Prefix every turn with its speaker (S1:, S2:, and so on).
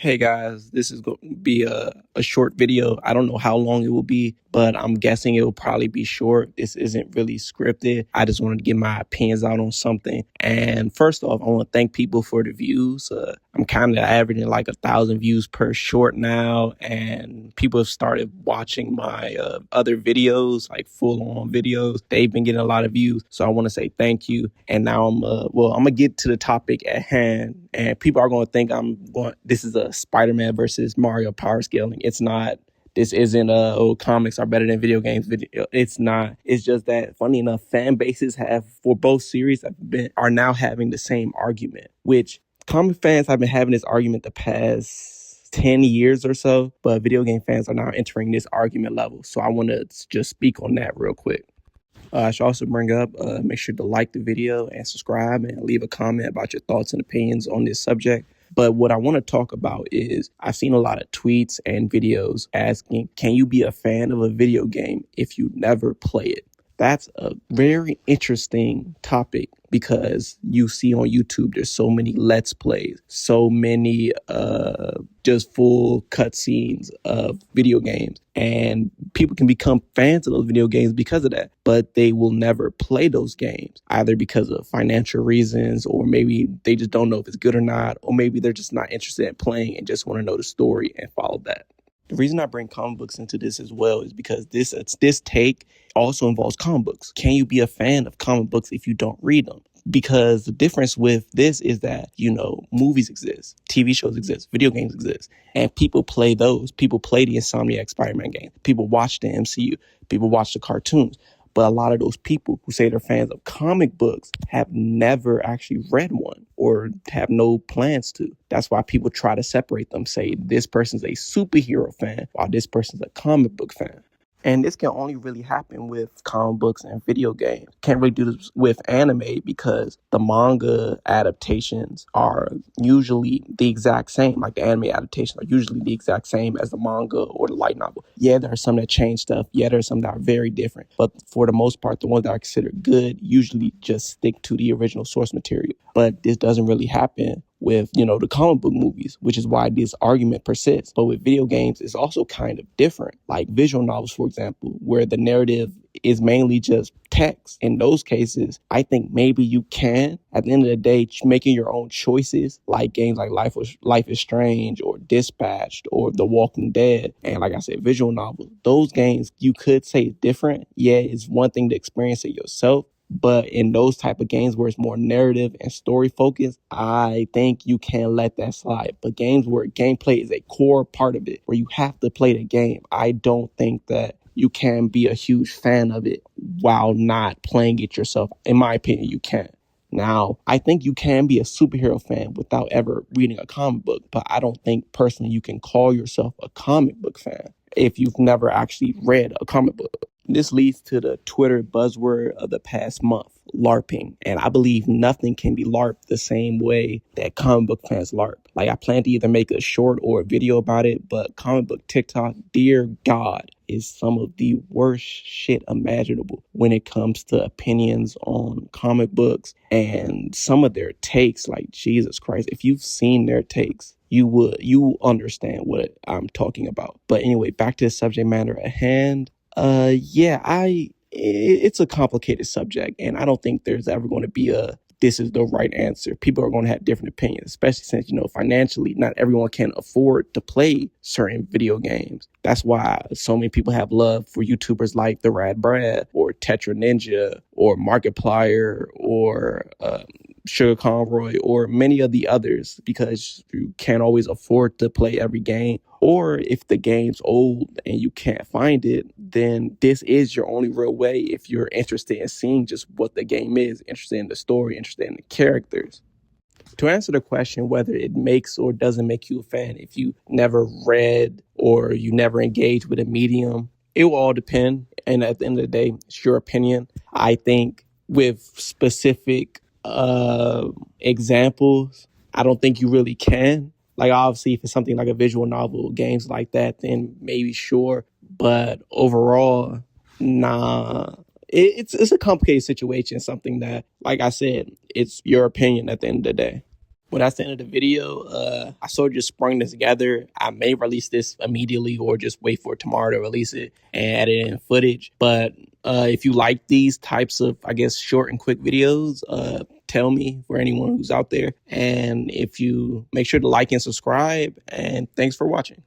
S1: Hey guys, this is going to be a short video. I don't know how long it will be, but I'm guessing it will probably be short. This isn't really scripted. I just wanted to get my opinions out on something. And first off, I want to thank people for the views. I'm kind of averaging like 1,000 views per short now, and people have started watching my other videos, like full-on videos. They've been getting a lot of views, so I want to say thank you. And now I'm gonna get to the topic at hand, and people are going to think this is a Spider-Man versus Mario power scaling. It's not. This isn't comics are better than video games. It's not. It's just that, funny enough, fan bases have for both series are now having the same argument, which comic fans have been having this argument the past 10 years or so, but video game fans are now entering this argument level. So I want to just speak on that real quick. I should also bring up, make sure to like the video and subscribe and leave a comment about your thoughts and opinions on this subject. But what I want to talk about is I've seen a lot of tweets and videos asking, can you be a fan of a video game if you never play it? That's a very interesting topic because you see on YouTube, there's so many Let's Plays, so many just full cutscenes of video games. And people can become fans of those video games because of that, but they will never play those games, either because of financial reasons, or maybe they just don't know if it's good or not, or maybe they're just not interested in playing and just want to know the story and follow that. The reason I bring comic books into this as well is because this take also involves comic books. Can you be a fan of comic books if you don't read them? Because the difference with this is that, movies exist, TV shows exist, video games exist, and people play those. People play the Insomniac Spider-Man game. People watch the MCU. People watch the cartoons. But a lot of those people who say they're fans of comic books have never actually read one or have no plans to. That's why people try to separate them, say this person's a superhero fan while this person's a comic book fan. And this can only really happen with comic books and video games. Can't really do this with anime because the manga adaptations are usually the exact same. Like the anime adaptations are usually the exact same as the manga or the light novel. Yeah, there are some that change stuff. Yeah, there are some that are very different. But for the most part, the ones that are considered good usually just stick to the original source material. But this doesn't really happen with, the comic book movies, which is why this argument persists. But with video games, it's also kind of different. Like visual novels, for example, where the narrative is mainly just text. In those cases, I think maybe you can, at the end of the day, making your own choices, like games like Life is Strange or Dispatched or The Walking Dead. And like I said, visual novels, those games you could say is different. Yeah, it's one thing to experience it yourself. But in those type of games where it's more narrative and story focused, I think you can let that slide. But games where gameplay is a core part of it, where you have to play the game, I don't think that you can be a huge fan of it while not playing it yourself. In my opinion, you can. Now, I think you can be a superhero fan without ever reading a comic book, but I don't think personally you can call yourself a comic book fan if you've never actually read a comic book. This leads to the Twitter buzzword of the past month, LARPing. And I believe nothing can be LARPed the same way that comic book fans LARP. Like, I plan to either make a short or a video about it, but comic book TikTok, dear God, is some of the worst shit imaginable when it comes to opinions on comic books and some of their takes. Like, Jesus Christ, if you've seen their takes, you understand what I'm talking about. But anyway, back to the subject matter at hand. It's a complicated subject, and I don't think there's ever going to be this is the right answer. People are going to have different opinions, especially since, financially, not everyone can afford to play certain video games. That's why so many people have love for YouTubers like The Rad Brad or Tetra Ninja or Markiplier or Sugar Conroy or many of the others, because you can't always afford to play every game. Or if the game's old and you can't find it, then this is your only real way if you're interested in seeing just what the game is, interested in the story, interested in the characters. To answer the question whether it makes or doesn't make you a fan if you never read or you never engage with a medium, it will all depend. And at the end of the day, it's your opinion. I think with specific examples, I don't think you really can. Like, obviously, if it's something like a visual novel, games like that, then maybe sure. But overall, nah. It's a complicated situation, something that, like I said, it's your opinion at the end of the day. Well, that's the end of the video. I sort of just sprung this together. I may release this immediately or just wait for tomorrow to release it and add it in footage. But if you like these types of, I guess, short and quick videos, tell me for anyone who's out there. And if you make sure to like and subscribe, and thanks for watching.